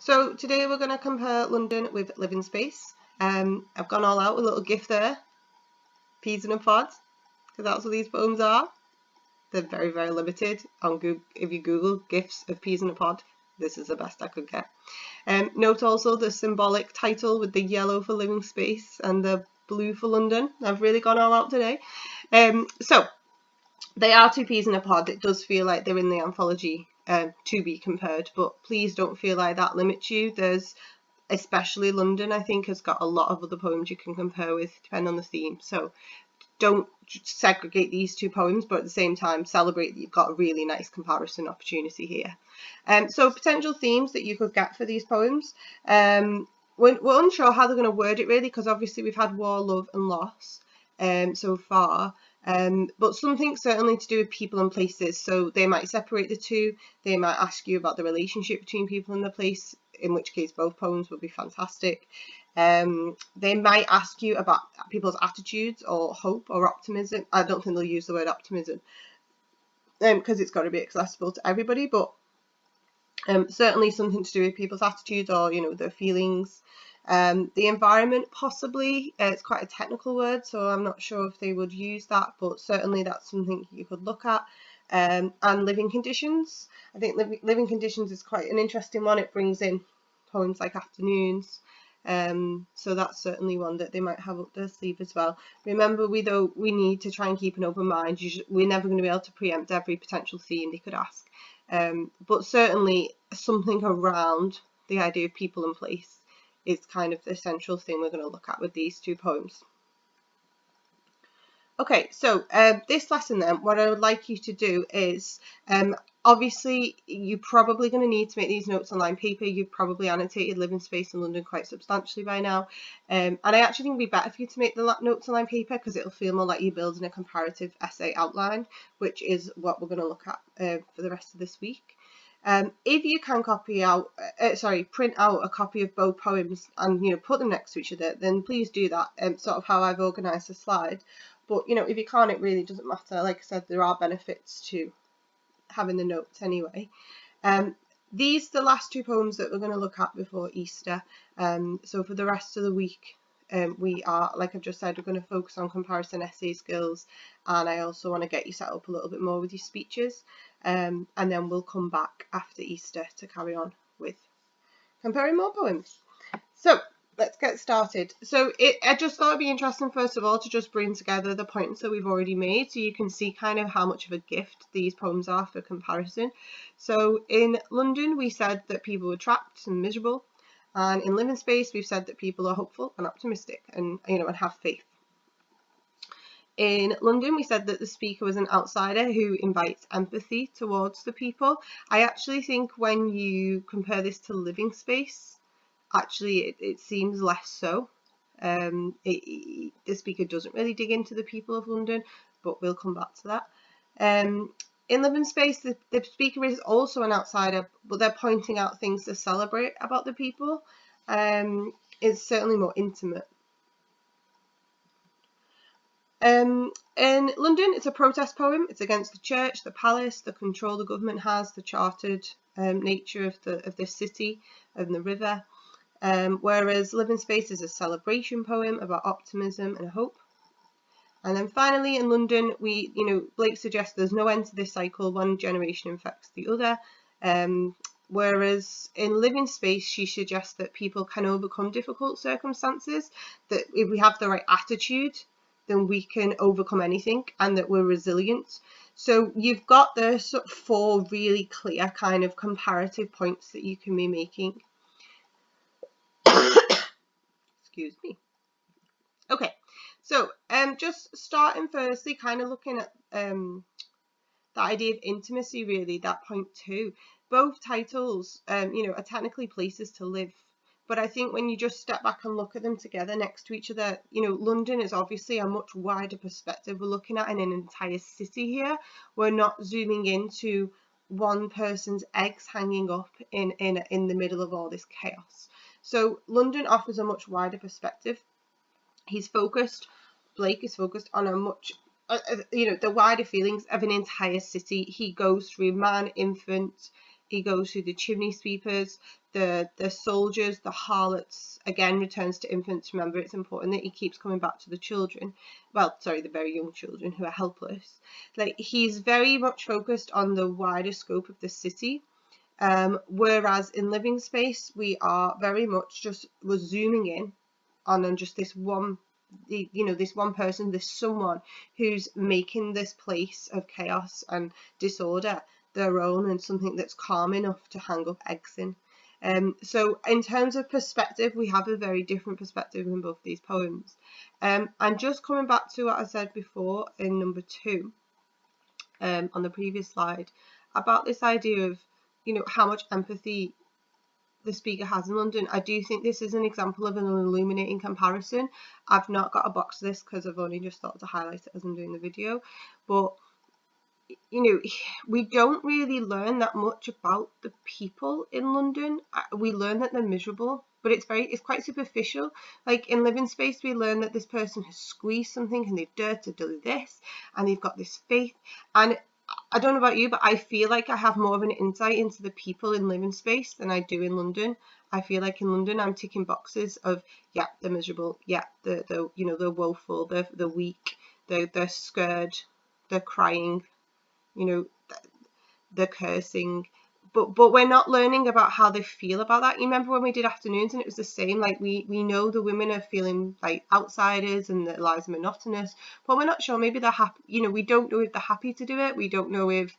So today we're going to compare London with Living Space. I've gone all out with a little gift there, peas in a pod, because that's what these poems are. They're very, very limited. On Google, if you Google gifts of peas in a pod, this is the best I could get. Note also the symbolic title with the yellow for Living Space and the blue for London. I've really gone all out today. So they are two peas in a pod. It does feel like they're in the anthology to be compared, but please don't feel like that limits you. There's, especially London, I think, has got a lot of other poems you can compare with depending on the theme. So don't segregate these two poems, but at the same time celebrate that you've got a really nice comparison opportunity here. So potential themes that you could get for these poems. We're unsure how they're going to word it really, because obviously we've had war, love and loss so far. But something certainly to do with people and places. So they might separate the two. They might ask you about the relationship between people and the place, in which case both poems would be fantastic. They might ask you about people's attitudes or hope or optimism. I don't think they'll use the word optimism because it's got to be accessible to everybody, but certainly something to do with people's attitudes or, you know, their feelings. The environment, possibly. It's quite a technical word, so I'm not sure if they would use that, but certainly that's something you could look at. And living conditions. I think living conditions is quite an interesting one. It brings in poems like Afternoons. So that's certainly one that they might have up their sleeve as well. Remember, we need to try and keep an open mind. We're never going to be able to preempt every potential theme they could ask. But certainly something around the idea of people and place is kind of the central thing we're going to look at with these two poems. Okay, so this lesson then, what I would like you to do is, obviously you're probably going to need to make these notes on line paper. You've probably annotated Living Space in London quite substantially by now. And I actually think it'd be better for you to make the notes on line paper, because it'll feel more like you're building a comparative essay outline, which is what we're going to look at for the rest of this week. If you can print out a copy of both poems and, you know, put them next to each other, then please do that, sort of how I've organised the slide. But, you know, if you can't, it really doesn't matter. Like I said, there are benefits to having the notes anyway. These are the last two poems that we're going to look at before Easter. So for the rest of the week, we are, like I've just said, we're going to focus on comparison essay skills, and I also want to get you set up a little bit more with your speeches, and then we'll come back after Easter to carry on with comparing more poems. So let's get started. So I just thought it'd be interesting, first of all, to just bring together the points that we've already made, so you can see kind of how much of a gift these poems are for comparison. So in London, we said that people were trapped and miserable. And in Living Space, we've said that people are hopeful and optimistic and, you know, and have faith. In London, we said that the speaker was an outsider who invites empathy towards the people. I actually think when you compare this to Living Space, actually it seems less so. The speaker doesn't really dig into the people of London, but we'll come back to that. In Living Space, the speaker is also an outsider, but they're pointing out things to celebrate about the people. It's certainly more intimate. In London, it's a protest poem. It's against the church, the palace, the control the government has, the chartered nature of the city and the river. Whereas Living Space is a celebration poem about optimism and hope. And then finally, in London, Blake suggests there's no end to this cycle. One generation infects the other. Whereas in Living Space, she suggests that people can overcome difficult circumstances, that if we have the right attitude, then we can overcome anything, and that we're resilient. So you've got the sort of four really clear kind of comparative points that you can be making. Excuse me. Okay, so just starting firstly, kind of looking at the idea of intimacy, really, that point two. Both titles, are technically places to live, but I think when you just step back and look at them together next to each other, London is obviously a much wider perspective. We're looking at an entire city here. We're not zooming into one person's eggs hanging up in the middle of all this chaos. So London offers a much wider perspective. Blake is focused on a much, the wider feelings of an entire city. He goes through man, infant, he goes through the chimney sweepers, the soldiers, the harlots, again returns to infants. Remember, it's important that he keeps coming back to the children, well, sorry, the very young children who are helpless. Like, he's very much focused on the wider scope of the city, whereas in Living Space we are very much just, we're zooming in on just this one, this one person, this someone who's making this place of chaos and disorder their own, and something that's calm enough to hang up eggs in. So in terms of perspective, we have a very different perspective in both these poems. And just coming back to what I said before in number 2, on the previous slide, about this idea of, how much empathy the speaker has in London. I do think this is an example of an illuminating comparison. I've not got a box of this because I've only just thought to highlight it as I'm doing the video, but we don't really learn that much about the people in London. We learn that they're miserable, but it's quite superficial. Like in Living Space, we learn that this person has squeezed something and they've dared to do this, and they've got this faith. And I don't know about you, but I feel like I have more of an insight into the people in Living Space than I do in London. I feel like in London I'm ticking boxes of, yeah, they're miserable, yeah, they're woeful, they're weak, they're scared, they're crying, they're cursing, but we're not learning about how they feel about that. You remember when we did afternoons and it was the same, like we know the women are feeling like outsiders and their lives are monotonous, but we're not sure, maybe they're happy, we don't know if they're happy to do it, we don't know if,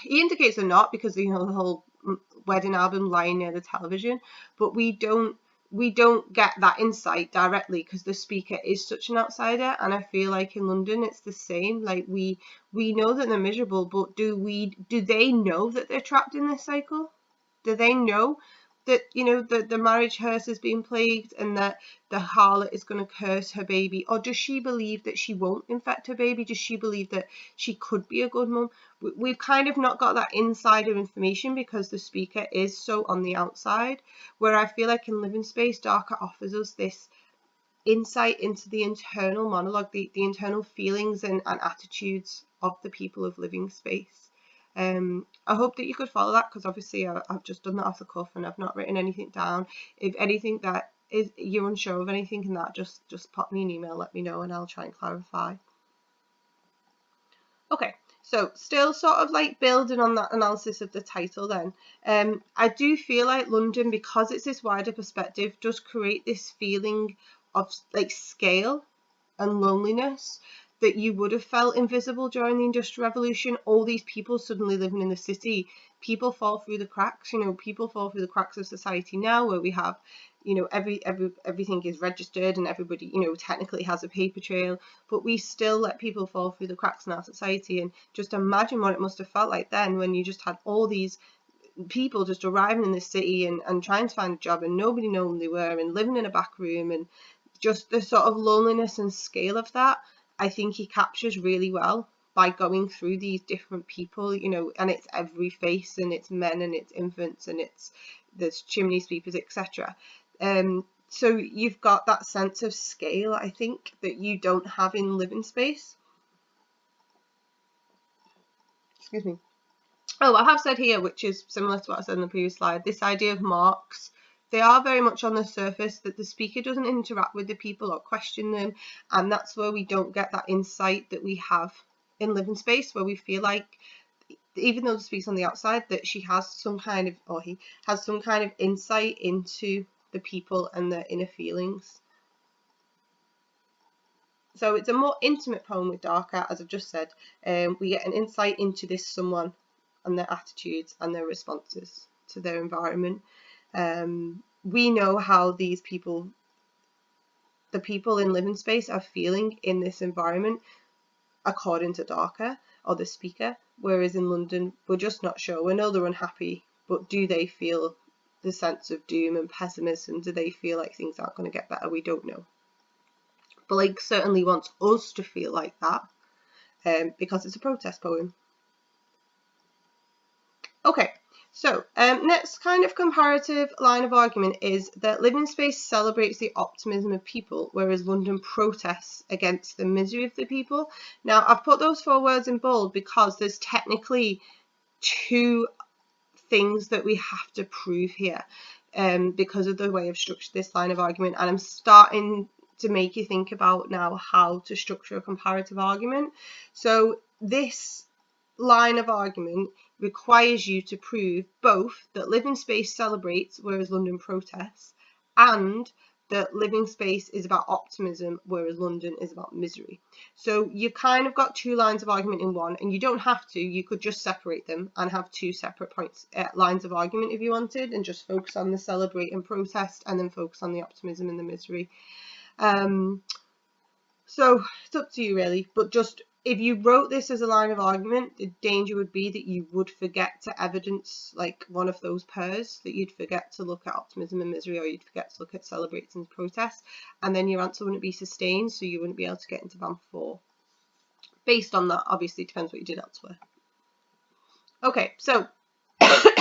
he indicates they're not, because the whole wedding album lying near the television, but we don't get that insight directly because the speaker is such an outsider. And I feel like in London it's the same. Like we know that they're miserable, but do they know that they're trapped in this cycle? Do they know that the marriage hearse is being plagued and that the harlot is going to curse her baby? Or does she believe that she won't infect her baby? Does she believe that she could be a good mum? We've kind of not got that insider information because the speaker is so on the outside, where I feel like in Living Space, Dharker offers us this insight into the internal monologue, the internal feelings and attitudes of the people of Living Space. I hope that you could follow that, because obviously I've just done that off the cuff and I've not written anything down. If anything that is you're unsure of anything in that, just pop me an email, let me know, and I'll try and clarify. Okay, so still sort of like building on that analysis of the title then, I do feel like London, because it's this wider perspective, does create this feeling of like scale and loneliness that you would have felt invisible during the Industrial Revolution. All these people suddenly living in the city, people fall through the cracks, people fall through the cracks of society now, where we have, everything is registered and everybody, technically has a paper trail, but we still let people fall through the cracks in our society. And just imagine what it must have felt like then, when you just had all these people just arriving in the city and trying to find a job and nobody knowing they were, and living in a back room, and just the sort of loneliness and scale of that, I think he captures really well by going through these different people, and it's every face, and it's men, and it's infants, and there's chimney sweepers, etc. So you've got that sense of scale, I think, that you don't have in Living Space. Excuse me. Oh, I have said here, which is similar to what I said in the previous slide, this idea of marks. They are very much on the surface, that the speaker doesn't interact with the people or question them, and that's where we don't get that insight that we have in Living Space, where we feel like, even though the speaker's on the outside, that she has some kind of, or he has some kind of insight into the people and their inner feelings. So it's a more intimate poem with Dharker, as I've just said. We get an insight into this someone and their attitudes and their responses to their environment. We know how these people, the people in Living Space, are feeling in this environment according to Dharker or the speaker, whereas in London we're just not sure. We know they're unhappy, but do they feel the sense of doom and pessimism? Do they feel like things aren't going to get better? We don't know. Blake certainly wants us to feel like that, because it's a protest poem. Okay, so next kind of comparative line of argument is that Living Space celebrates the optimism of people, whereas London protests against the misery of the people. Now, I've put those 4 words in bold because there's technically two things that we have to prove here because of the way I've structured this line of argument, and I'm starting to make you think about now how to structure a comparative argument. So this line of argument requires you to prove both that living space celebrates whereas London protests, and that living space is about optimism whereas London is about misery. So you've kind of got two lines of argument in one, and you don't have to. You could just separate them and have two separate points, lines of argument if you wanted, and just focus on the celebrate and protest, and then focus on the optimism and the misery. So it's up to you really, but just if you wrote this as a line of argument, the danger would be that you would forget to evidence like one of those pairs, that you'd forget to look at optimism and misery, or you'd forget to look at celebrates and protests, and then your answer wouldn't be sustained, so you wouldn't be able to get into band 4. Based on that, obviously it depends what you did elsewhere. Okay, so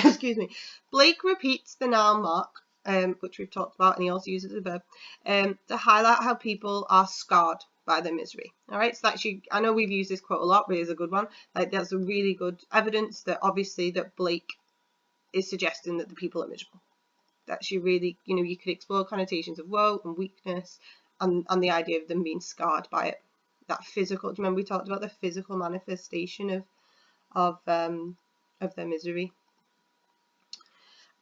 excuse me. Blake repeats the noun mark, which we've talked about, and he also uses the verb, to highlight how people are scarred by their misery. All right, so actually, I know we've used this quote a lot, but it's a good one. Like, that's a really good evidence that obviously that Blake is suggesting that the people are miserable. That's you really, you could explore connotations of woe and weakness, and the idea of them being scarred by it. That physical. Do you remember we talked about the physical manifestation of their misery?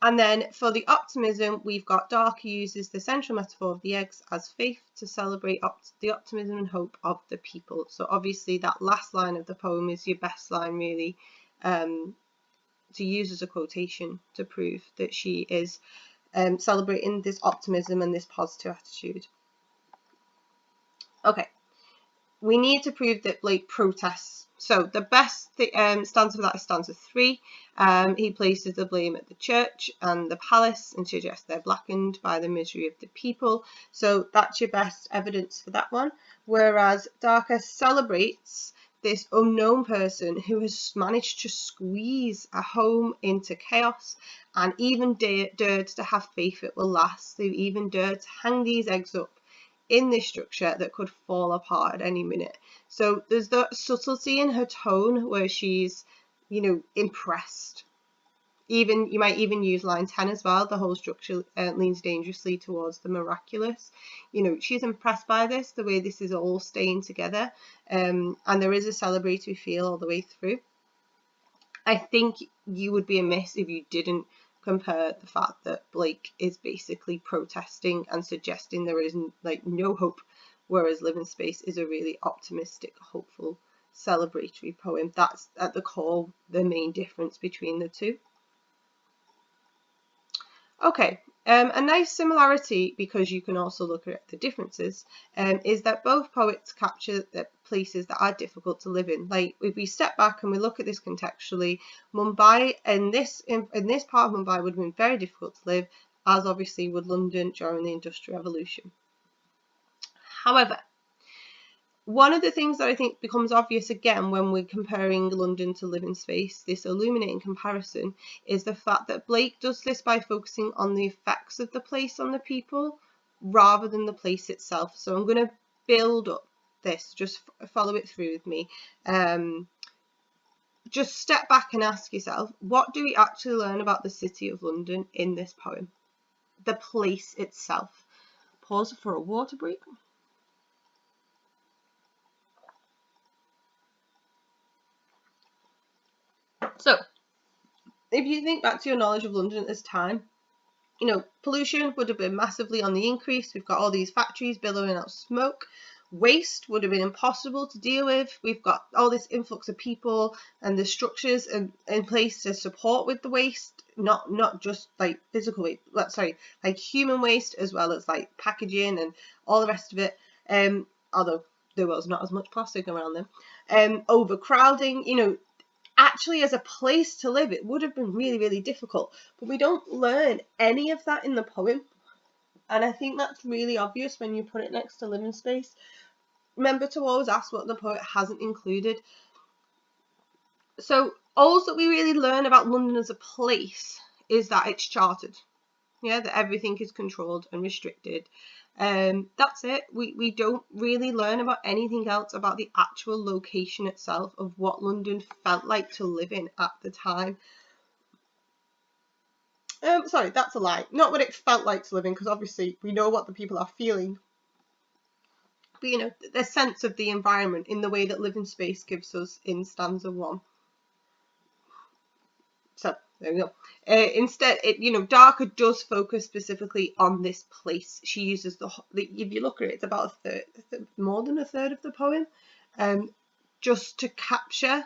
And then for the optimism, we've got Dharker uses the central metaphor of the eggs as faith to celebrate the optimism and hope of the people. So obviously that last line of the poem is your best line really to use as a quotation to prove that she is celebrating this optimism and this positive attitude. Okay, we need to prove that Blake protests. So the best stanza for that is stanza 3. He places the blame at the church and the palace and suggests they're blackened by the misery of the people. So that's your best evidence for that one. Whereas Dharker celebrates this unknown person who has managed to squeeze a home into chaos and even dared to have faith it will last. They even dared to hang these eggs up in this structure that could fall apart at any minute. So there's the subtlety in her tone where she's, impressed. You might even use line 10 as well. The whole structure leans dangerously towards the miraculous. She's impressed by this, the way this is all staying together. And there is a celebratory feel all the way through. I think you would be amiss if you didn't compare the fact that Blake is basically protesting and suggesting there is no hope, whereas Living Space is a really optimistic, hopeful, celebratory poem. That's at the core the main difference between the two. Okay, a nice similarity, because you can also look at the differences, is that both poets capture the places that are difficult to live in. Like, if we step back and we look at this contextually, Mumbai in this part of Mumbai would have been very difficult to live, as obviously would London during the Industrial Revolution. However, one of the things that I think becomes obvious again when we're comparing London to Living Space, this illuminating comparison, is the fact that Blake does this by focusing on the effects of the place on the people rather than the place itself. So I'm going to build up this, just follow it through with me. Just step back and ask yourself, what do we actually learn about the city of London in this poem? The place itself. Pause for a water break. So, if you think back to your knowledge of London at this time, pollution would have been massively on the increase. We've got all these factories billowing out smoke. Waste would have been impossible to deal with. We've got all this influx of people and the structures in place to support with the waste, not just like physical waste, like human waste, as well as like packaging and all the rest of it. Although there was not as much plastic around them. Overcrowding, actually as a place to live, it would have been really, really difficult. But we don't learn any of that in the poem. And I think that's really obvious when you put it next to Living Space. Remember to always ask what the poet hasn't included. So all that we really learn about London as a place is that it's chartered. Yeah, that everything is controlled and restricted. That's it. We don't really learn about anything else about the actual location itself of what London felt like to live in at the time. Sorry, that's a lie. Not what it felt like to live in, because obviously we know what the people are feeling. But, you know, the sense of the environment in the way that Living Space gives us in stanza 1. So there we go. Instead, Dharker does focus specifically on this place. She uses if you look at it, it's about a third, more than a third of the poem, just to capture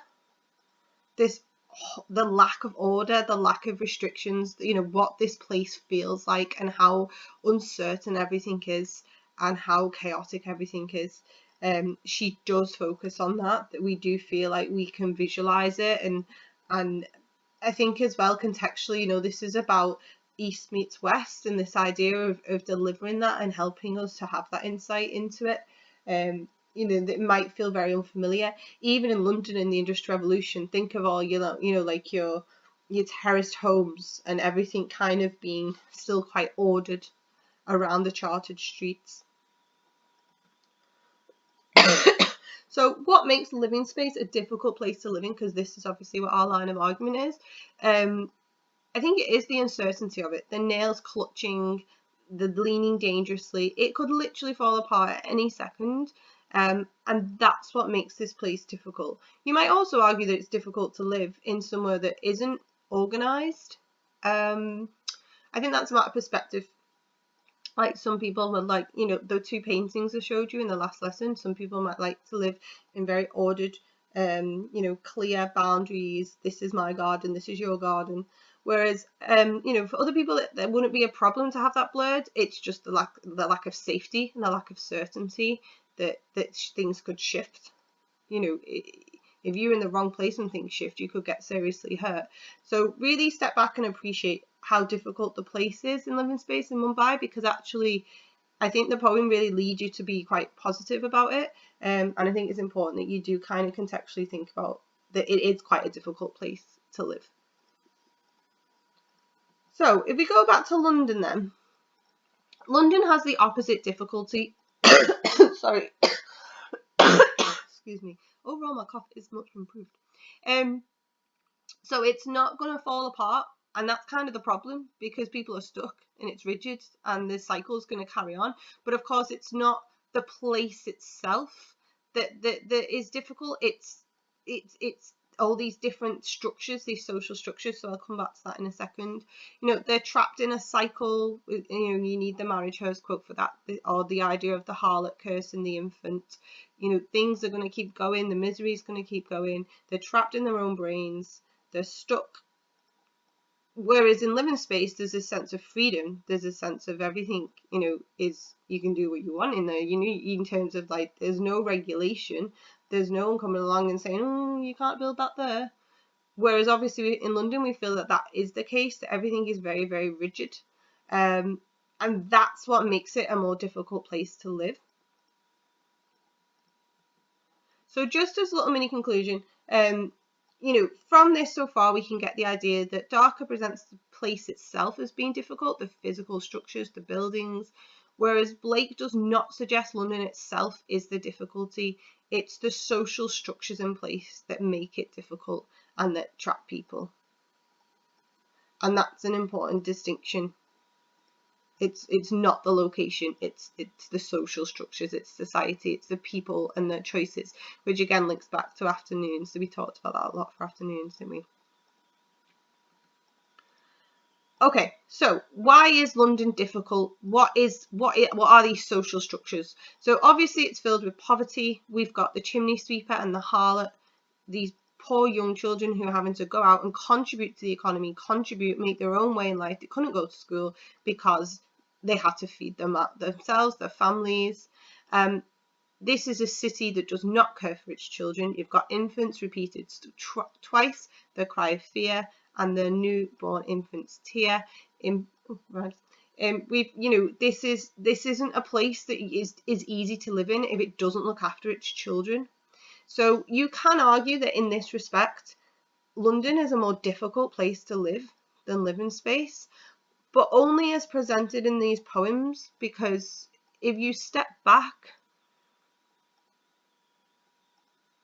the lack of order, the lack of restrictions, what this place feels like and how uncertain everything is and how chaotic everything is. She does focus on that we do feel like we can visualize it, and I think as well contextually, this is about East meets West and this idea of delivering that and helping us to have that insight into it. That might feel very unfamiliar. Even in London in the Industrial Revolution, think of all, like your terraced homes and everything kind of being still quite ordered around the chartered streets. So what makes Living Space a difficult place to live in, because this is obviously what our line of argument is, I think it is the uncertainty of it, the nails clutching, the leaning dangerously. It could literally fall apart at any second, and that's what makes this place difficult. You might also argue that it's difficult to live in somewhere that isn't organised. I think that's a matter of perspective. Like some people would like, the 2 paintings I showed you in the last lesson, some people might like to live in very ordered, clear boundaries. This is my garden, this is your garden. Whereas, for other people, there wouldn't be a problem to have that blurred. It's just the lack of safety and the lack of certainty that things could shift. If you're in the wrong place and things shift, you could get seriously hurt. So really step back and appreciate how difficult the place is in Living Space in Mumbai, because actually I think the poem really leads you to be quite positive about it, and I think it's important that you do kind of contextually think about that it is quite a difficult place to live. So if we go back to London then, London has the opposite difficulty. Sorry. Excuse me. Overall my cough is much improved. So it's not going to fall apart, and that's kind of the problem, because people are stuck and it's rigid and the cycle is going to carry on. But of course it's not the place itself that is difficult. It's all these different structures, these social structures. So I'll come back to that in a second. They're trapped in a cycle. You need the marriage hers quote for that, or the idea of the harlot curse and the infant. Things are going to keep going. The misery is going to keep going. They're trapped in their own brains. They're stuck. Whereas in Living Space, there's a sense of freedom. There's a sense of everything, is you can do what you want in there. In terms of like, there's no regulation. There's no one coming along and saying, oh, you can't build that there. Whereas obviously in London, we feel that is the case, that everything is very, very rigid. And that's what makes it a more difficult place to live. So just as a little mini conclusion, from this so far, we can get the idea that Dharker presents the place itself as being difficult, the physical structures, the buildings, whereas Blake does not suggest London itself is the difficulty. It's the social structures in place that make it difficult and that trap people. And that's an important distinction. It's not the location, it's the social structures, it's society, it's the people and their choices, which again links back to afternoons. So we talked about that a lot for afternoons, didn't we? Okay, so why is London difficult? What are these social structures? So obviously it's filled with poverty. We've got the chimney sweeper and the harlot, these poor young children who are having to go out and contribute to the economy, make their own way in life. They couldn't go to school because they had to feed themselves, their families. This is a city that does not care for its children. You've got infants repeated twice, their cry of fear and their newborn infant's tear. This isn't a place that is easy to live in if it doesn't look after its children. So you can argue that in this respect, London is a more difficult place to live than Living Space, but only as presented in these poems, because if you step back,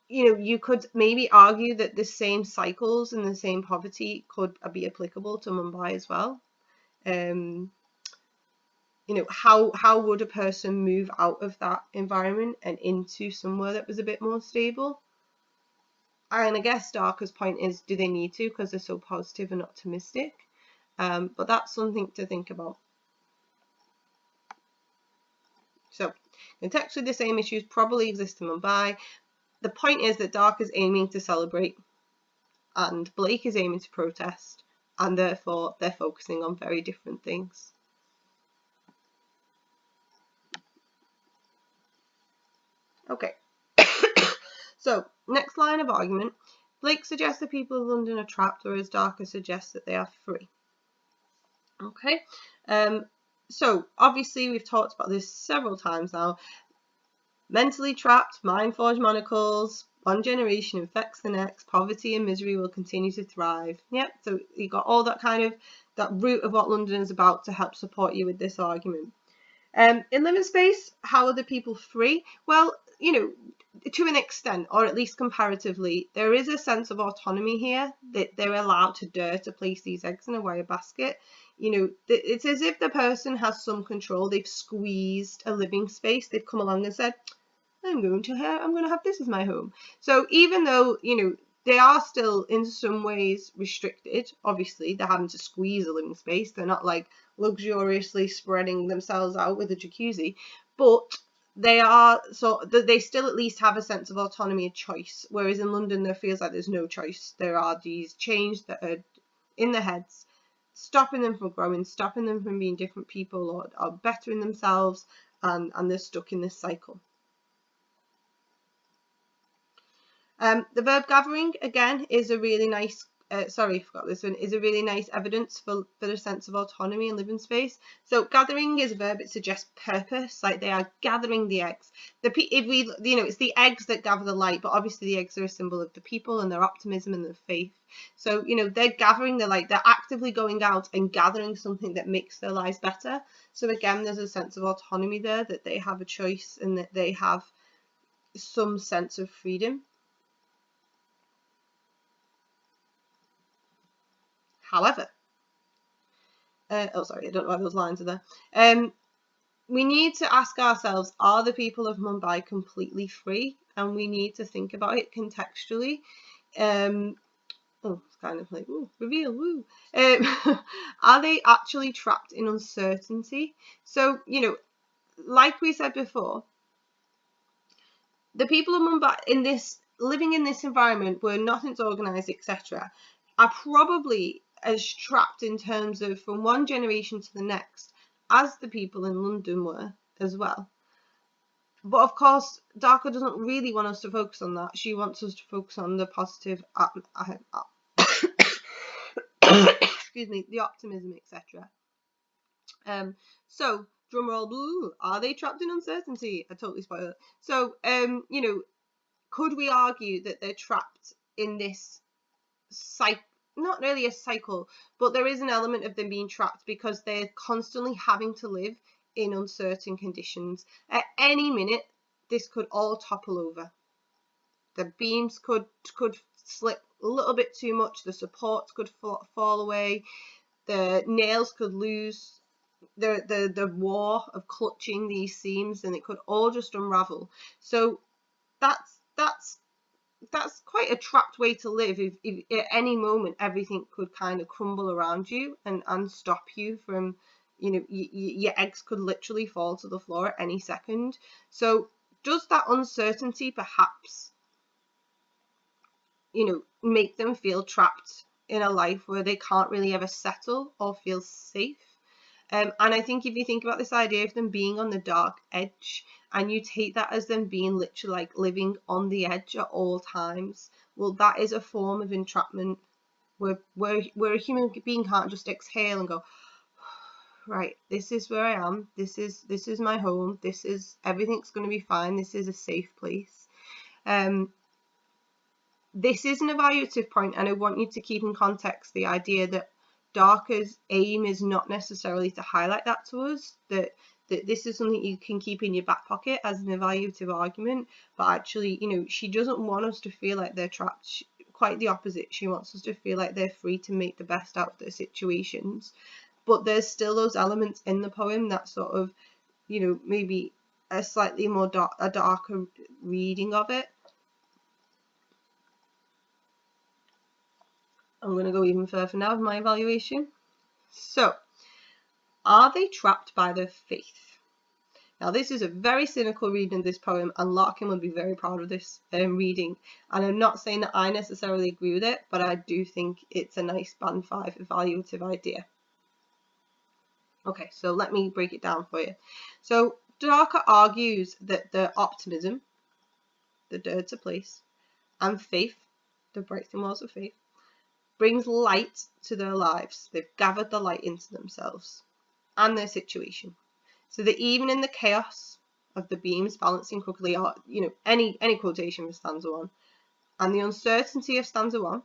you could maybe argue that the same cycles and the same poverty could be applicable to Mumbai as well. How would a person move out of that environment and into somewhere that was a bit more stable? And I guess Dharker's point is, do they need to, because they're so positive and optimistic? But that's something to think about. So, contextually, the same issues probably exist in Mumbai. The point is that Dharker is aiming to celebrate and Blake is aiming to protest, and therefore they're focusing on very different things. Okay. So, next line of argument. Blake suggests the people of London are trapped, whereas Dharker suggests that they are free. Okay. So, obviously, we've talked about this several times now. Mentally trapped, mind-forged manacles, one generation infects the next, poverty and misery will continue to thrive. Yep, so you got all that kind of, that root of what London is about to help support you with this argument. In living space, how are the people free? Well, to an extent, or at least comparatively, there is a sense of autonomy here, that they're allowed to dare to place these eggs in a wire basket. It's as if the person has some control. They've squeezed a living space. They've come along and said, I'm going to have this as my home. So even though, they are still in some ways restricted, obviously they're having to squeeze a living space. They're not like luxuriously spreading themselves out with a jacuzzi, but they still at least have a sense of autonomy and choice. Whereas in London, there feels like there's no choice. There are these chains that are in their heads, stopping them from growing, stopping them from being different people or bettering themselves, and they're stuck in this cycle. The verb gathering, again, is a really nice, is a really nice evidence for the sense of autonomy in living space. So gathering is a verb, it suggests purpose, like they are gathering the eggs. It's the eggs that gather the light, but obviously the eggs are a symbol of the people and their optimism and their faith. So, they're gathering the light, they're actively going out and gathering something that makes their lives better. So again, there's a sense of autonomy there, that they have a choice and that they have some sense of freedom. However, I don't know why those lines are there. We need to ask ourselves, are the people of Mumbai completely free? And we need to think about it contextually. It's kind of like, ooh, reveal, woo. Are they actually trapped in uncertainty? So, like we said before, the people of Mumbai living in this environment where nothing's organised, etc., are probably as trapped in terms of from one generation to the next as the people in London were as well. But of course, Dharker doesn't really want us to focus on that. She wants us to focus on the positive, excuse me, the optimism, etc. So, drumroll, are they trapped in uncertainty? I totally spoiled it. So, could we argue that they're trapped in this cycle? Not really a cycle, but there is an element of them being trapped because they're constantly having to live in uncertain conditions. At any minute, this could all topple over. The beams could slip a little bit too much. The supports could fall away. The nails could lose the war of clutching these seams, and it could all just unravel. So that's quite a trapped way to live. If at any moment everything could kind of crumble around you and stop you from, your eggs could literally fall to the floor at any second. So does that uncertainty perhaps, make them feel trapped in a life where they can't really ever settle or feel safe? And I think if you think about this idea of them being on the dark edge, and you take that as them being literally like living on the edge at all times, well, that is a form of entrapment where a human being can't just exhale and go, right, this is where I am, this is my home, everything's going to be fine, this is a safe place. This is an evaluative point, and I want you to keep in context the idea that Dharker's aim is not necessarily to highlight that to us, that that this is something you can keep in your back pocket as an evaluative argument, but actually, you know, she doesn't want us to feel like they're trapped. Quite the opposite. She wants us to feel like they're free to make the best out of their situations. But there's still those elements in the poem that sort of, you know, maybe a slightly more darker reading of it. I'm going to go even further now with my evaluation. So, are they trapped by their faith? Now, this is a very cynical reading of this poem, and Larkin would be very proud of this reading. And I'm not saying that I necessarily agree with it, but I do think it's a nice band 5 evaluative idea. Okay, so let me break it down for you. So, Dharker argues that the optimism, the dare to place, and faith, the breaking walls of faith, brings light to their lives. They've gathered the light into themselves and their situation. So that even in the chaos of the beams balancing crookedly, or, you know, any quotation for stanza 1, and the uncertainty of stanza 1,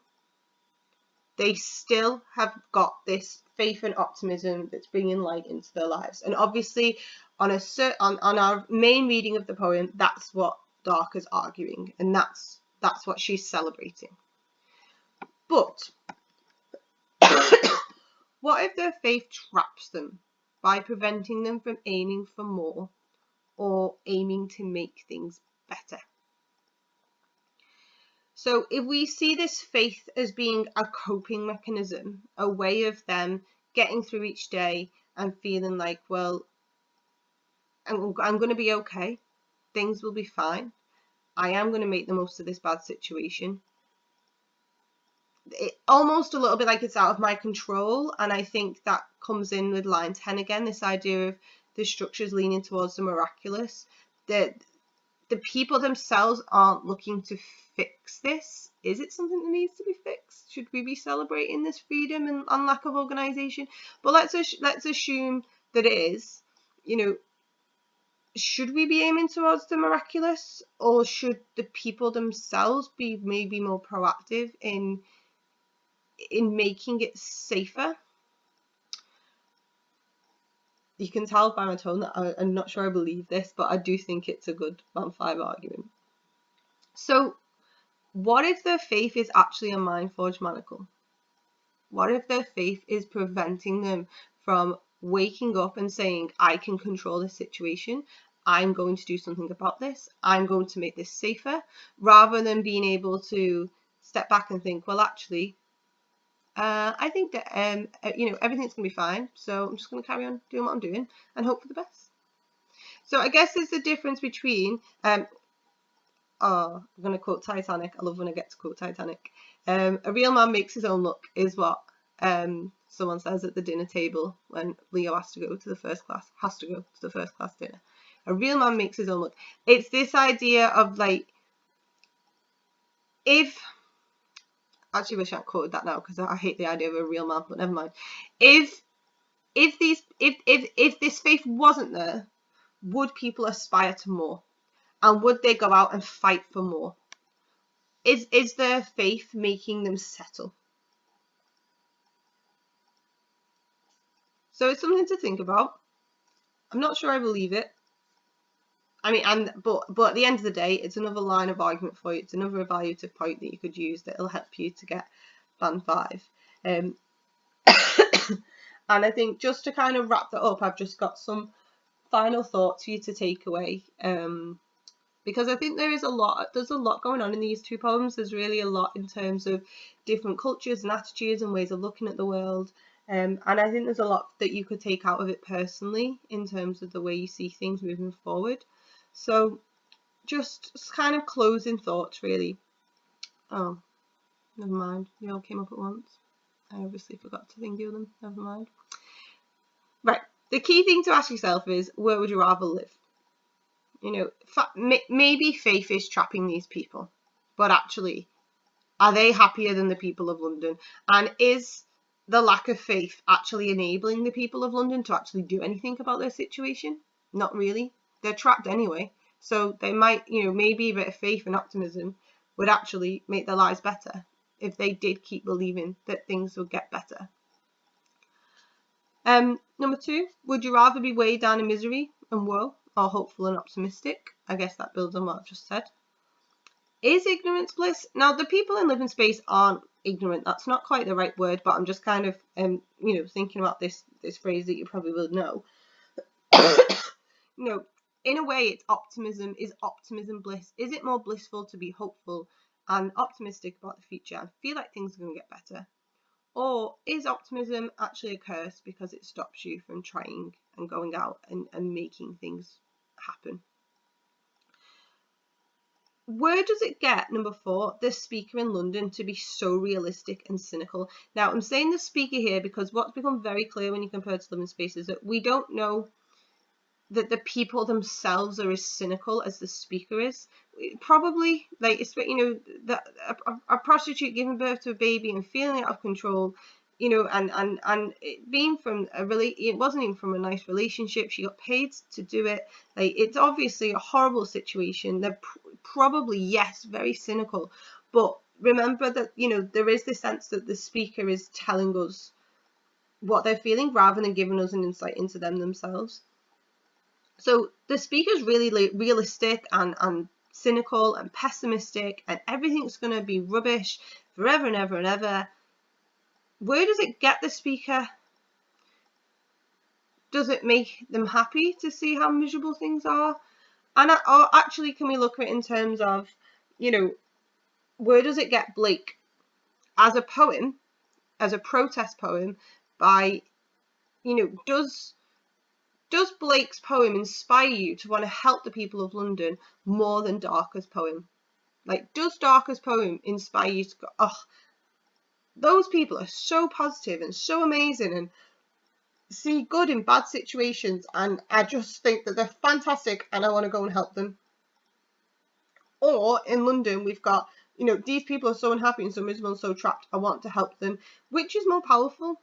they still have got this faith and optimism that's bringing light into their lives. And obviously, on our main reading of the poem, that's what Dharker's arguing, and that's what she's celebrating. But what if their faith traps them by preventing them from aiming for more or aiming to make things better? So if we see this faith as being a coping mechanism, a way of them getting through each day and feeling like, well, I'm going to be okay, things will be fine, I am going to make the most of this bad situation, it almost a little bit like it's out of my control. And I think that comes in with line 10 again, this idea of the structures leaning towards the miraculous, that the people themselves aren't looking to fix this. Is it something that needs to be fixed? Should we be celebrating this freedom and lack of organisation? But let's assume that it is. You know, should we be aiming towards the miraculous, or should the people themselves be maybe more proactive in making it safer? You can tell by my tone that I'm not sure I believe this, but I do think it's a good band 5 argument. So, what if their faith is actually a mind-forged manacle? What if their faith is preventing them from waking up and saying, I can control this situation, I'm going to do something about this, I'm going to make this safer, rather than being able to step back and think, well, actually, I think that you know, everything's going to be fine, so I'm just going to carry on doing what I'm doing and hope for the best. So I guess there's the difference between I'm going to quote Titanic. I love when I get to quote Titanic. A real man makes his own luck is what someone says at the dinner table when Leo has to go to the first class dinner. A real man makes his own luck. It's this idea of like, if I actually wish I quoted that now because I hate the idea of a real man, but never mind. If this faith wasn't there, would people aspire to more? And would they go out and fight for more? Is their faith making them settle? So it's something to think about. I'm not sure I believe it. I mean, but at the end of the day, it's another line of argument for you. It's another evaluative point that you could use that will help you to get band 5. And I think just to kind of wrap that up, I've just got some final thoughts for you to take away. Because I think there's a lot going on in these two poems. There's really a lot in terms of different cultures and attitudes and ways of looking at the world. And I think there's a lot that you could take out of it personally in terms of the way you see things moving forward. So just kind of closing thoughts, really. Oh, never mind. They all came up at once. I obviously forgot to think of them. Never mind. Right. The key thing to ask yourself is, where would you rather live? You know, maybe faith is trapping these people, but actually, are they happier than the people of London? And is the lack of faith actually enabling the people of London to actually do anything about their situation? Not really. They're trapped anyway. So they might, you know, maybe a bit of faith and optimism would actually make their lives better if they did keep believing that things would get better. Number 2, would you rather be weighed down in misery and woe, or hopeful and optimistic? I guess that builds on what I've just said. Is ignorance bliss? Now, the people in living space aren't ignorant. That's not quite the right word, but I'm just kind of, thinking about this phrase that you probably will know. In a way, it's optimism. Is optimism bliss? Is it more blissful to be hopeful and optimistic about the future and feel like things are going to get better? Or is optimism actually a curse because it stops you from trying and going out and making things happen? Where does it get, number 4, this speaker in London to be so realistic and cynical? Now, I'm saying the speaker here because what's become very clear when you compare to living space is that we don't know that the people themselves are as cynical as the speaker is. Probably, like, a prostitute giving birth to a baby and feeling out of control, and it being from it wasn't even from a nice relationship. She got paid to do it. Like, it's obviously a horrible situation. They're probably, yes, very cynical, but remember that there is this sense that the speaker is telling us what they're feeling rather than giving us an insight into them themselves. So the speaker's really realistic and cynical and pessimistic, and everything's going to be rubbish forever and ever and ever. Where does it get the speaker? Does it make them happy to see how miserable things are? Or actually, can we look at it in terms of, where does it get Blake as a poem, as a protest poem, by, does Blake's poem inspire you to want to help the people of London more than Dharker's poem? Like, does Dharker's poem inspire you to go, oh, those people are so positive and so amazing and see good in bad situations, and I just think that they're fantastic and I want to go and help them? Or in London, we've got, these people are so unhappy and so miserable and so trapped, I want to help them. Which is more powerful?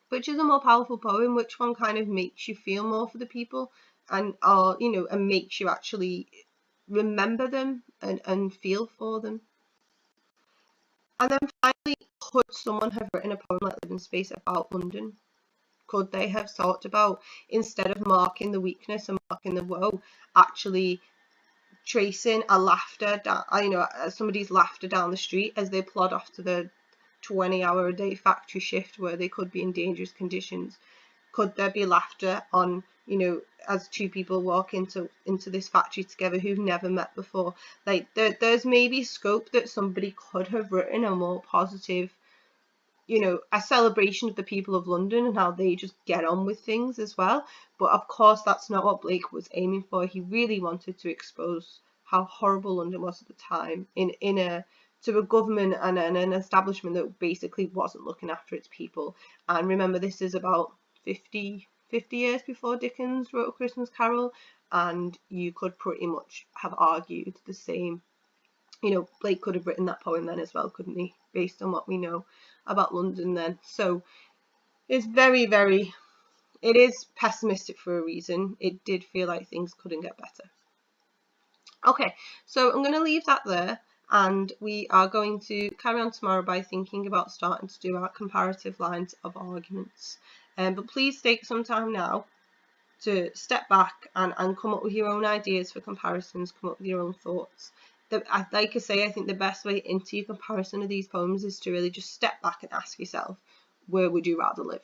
Which is a more powerful poem? Which one kind of makes you feel more for the people and makes you actually remember them and feel for them? And then finally, could someone have written a poem like Living Space about London? Could they have thought about, instead of marking the weakness and marking the woe, actually tracing a laughter down, somebody's laughter down the street as they plod off to the 20-hour-a-day factory shift where they could be in dangerous conditions? Could there be laughter on, as two people walk into this factory together who've never met before? Like, there's maybe scope that somebody could have written a more positive, a celebration of the people of London and how they just get on with things as well. But of course, that's not what Blake was aiming for. He really wanted to expose how horrible London was at the time to a government and an establishment that basically wasn't looking after its people. And remember, this is about 50 years before Dickens wrote A Christmas Carol, and you could pretty much have argued the same. Blake could have written that poem then as well, couldn't he, based on what we know about London then? So it's very, very, it is pessimistic for a reason. It did feel like things couldn't get better. Okay, so I'm going to leave that there, and we are going to carry on tomorrow by thinking about starting to do our comparative lines of arguments. But please take some time now to step back and come up with your own ideas for comparisons, come up with your own thoughts. Like I say, I think the best way into your comparison of these poems is to really just step back and ask yourself, where would you rather live?